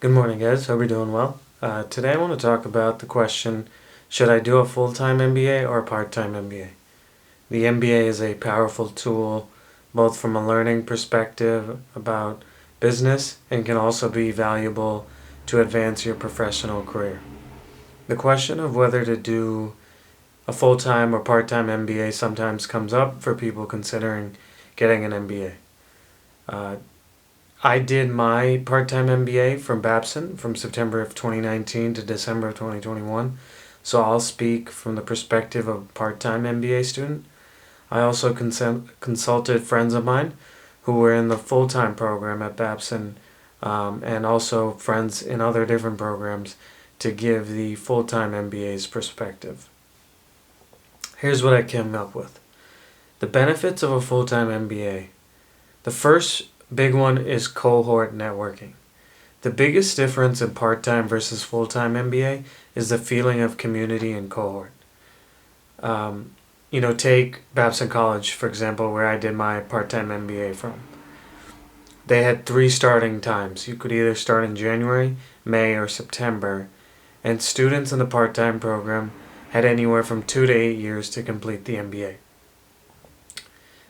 Good morning, guys. Hope you're doing well. Today I want to talk about the question, should I do a full-time MBA or a part-time MBA? The MBA is a powerful tool both from a learning perspective about business and can also be valuable to advance your professional career. The question of whether to do a full-time or part-time MBA sometimes comes up for people considering getting an MBA. I did my part-time MBA from Babson from September of 2019 to December of 2021, so I'll speak from the perspective of a part-time MBA student. I also consulted friends of mine who were in the full-time program at Babson, and also friends in other different programs to give the full-time MBA's perspective. Here's what I came up with. The benefits of a full-time MBA. The first big one is cohort networking. The biggest difference in part-time versus full-time MBA is the feeling of community and cohort. Take Babson College, for example, where I did my part-time MBA from. They had 3 starting times. You could either start in January, May, or September, and students in the part-time program had anywhere from 2 to 8 years to complete the MBA.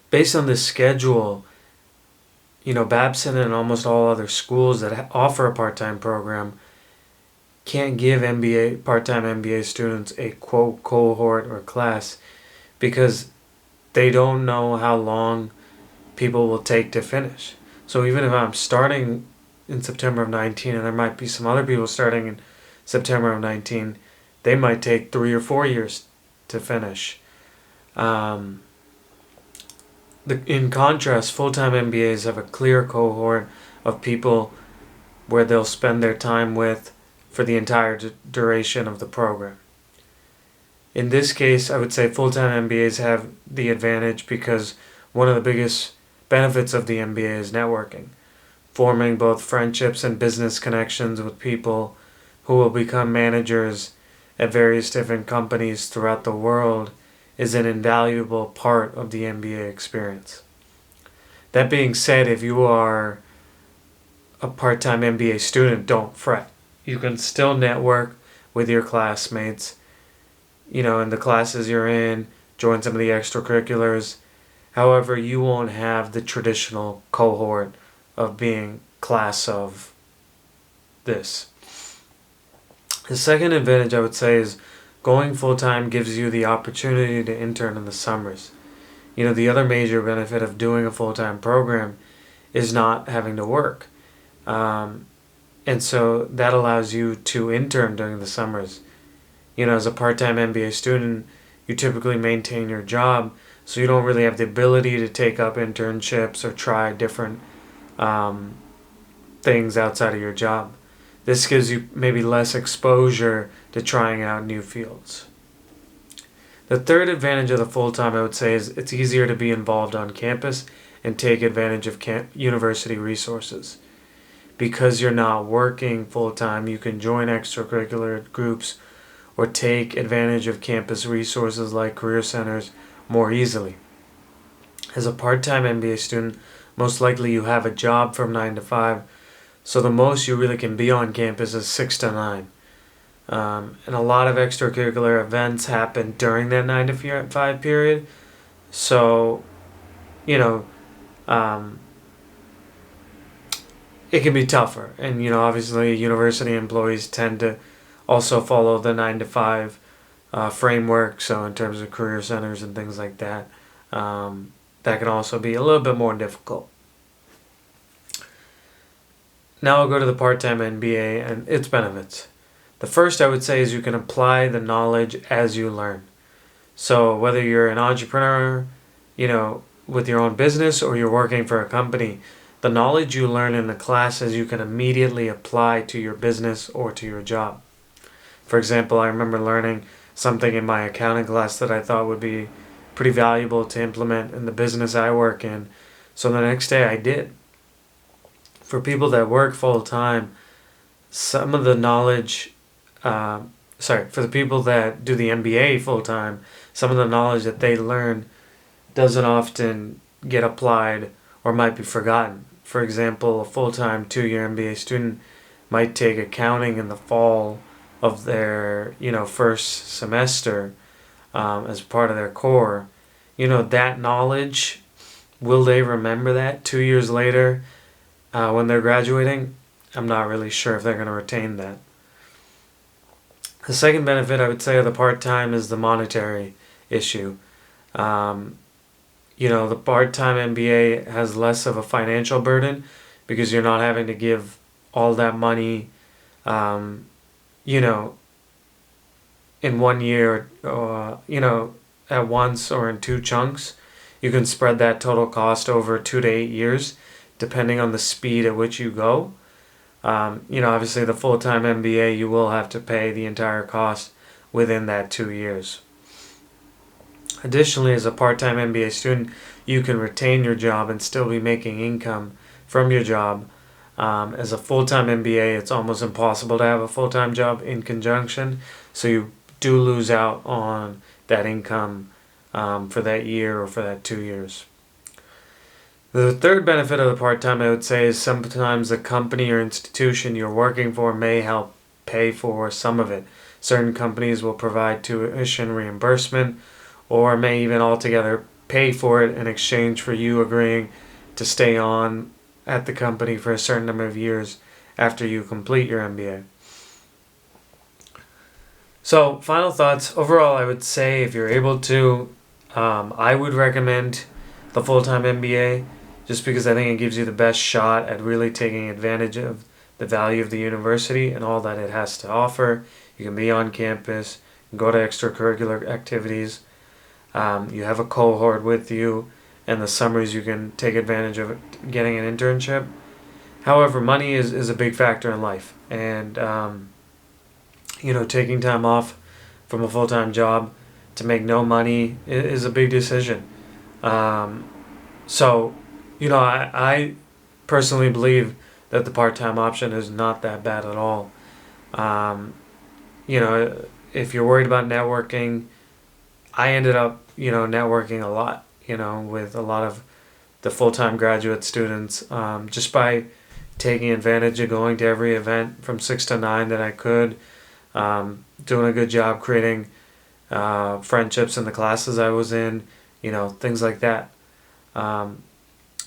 Based on this schedule, Babson and almost all other schools that offer a part-time program can't give part-time MBA students a quote cohort or class because they don't know how long people will take to finish. So even if I'm starting in September of 19 and there might be some other people starting in September of 19, they might take 3 or 4 years to finish. In contrast, full-time MBAs have a clear cohort of people where they'll spend their time with for the entire duration of the program. In this case, I would say full-time MBAs have the advantage because one of the biggest benefits of the MBA is networking, forming both friendships and business connections with people who will become managers at various different companies throughout the world is an invaluable part of the MBA experience. That being said, if you are a part-time MBA student, don't fret. You can still network with your classmates, in the classes you're in, join some of the extracurriculars. However, you won't have the traditional cohort of being class of this. The second advantage I would say is going full-time gives you the opportunity to intern in the summers. The other major benefit of doing a full-time program is not having to work. And so that allows you to intern during the summers. As a part-time MBA student, you typically maintain your job, so you don't really have the ability to take up internships or try different things outside of your job. This gives you maybe less exposure to trying out new fields. The third advantage of the full-time, I would say, is it's easier to be involved on campus and take advantage of university resources. Because you're not working full-time, you can join extracurricular groups or take advantage of campus resources like career centers more easily. As a part-time MBA student, most likely you have a job from 9 to 5, so the most you really can be on campus is 6 to 9. And a lot of extracurricular events happen during that 9 to 5 period. So, it can be tougher. And, obviously university employees tend to also follow the 9 to 5 framework. So in terms of career centers and things like that, that can also be a little bit more difficult. Now I'll go to the part-time MBA and its benefits. The first I would say is you can apply the knowledge as you learn. So whether you're an entrepreneur, with your own business or you're working for a company, the knowledge you learn in the classes you can immediately apply to your business or to your job. For example, I remember learning something in my accounting class that I thought would be pretty valuable to implement in the business I work in. So the next day I did. For people that work full-time, some of the knowledge, for the people that do the MBA full-time, some of the knowledge that they learn doesn't often get applied or might be forgotten. For example, a full-time 2-year MBA student might take accounting in the fall of their first semester as part of their core, that knowledge, will they remember that 2 years later when they're graduating? I'm not really sure if they're going to retain that. The second benefit I would say of the part-time is the monetary issue. The part-time MBA has less of a financial burden because you're not having to give all that money, in 1 year, at once or in two chunks. You can spread that total cost over 2 to 8 years, depending on the speed at which you go. Obviously the full-time MBA, you will have to pay the entire cost within that 2 years. Additionally, as a part-time MBA student, you can retain your job and still be making income from your job. As a full-time MBA, it's almost impossible to have a full-time job in conjunction, so you do lose out on that income for that year or for that 2 years. The third benefit of the part-time, I would say, is sometimes the company or institution you're working for may help pay for some of it. Certain companies will provide tuition reimbursement or may even altogether pay for it in exchange for you agreeing to stay on at the company for a certain number of years after you complete your MBA. So, final thoughts. Overall, I would say if you're able to, I would recommend the full-time MBA just because I think it gives you the best shot at really taking advantage of the value of the university and all that it has to offer. You can be on campus, go to extracurricular activities, you have a cohort with you, and the summers you can take advantage of getting an internship. However, money is a big factor in life, and taking time off from a full-time job to make no money is a big decision. So, I personally believe that the part-time option is not that bad at all. If you're worried about networking, I ended up, networking a lot, with a lot of the full-time graduate students, just by taking advantage of going to every event from 6 to 9 that I could, doing a good job creating friendships in the classes I was in, things like that.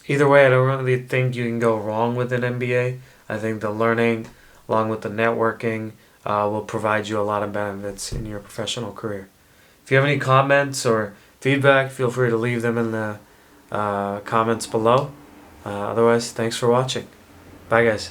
Either way, I don't really think you can go wrong with an MBA. I think the learning, along with the networking, will provide you a lot of benefits in your professional career. If you have any comments or feedback, feel free to leave them in the comments below. Otherwise, thanks for watching. Bye, guys.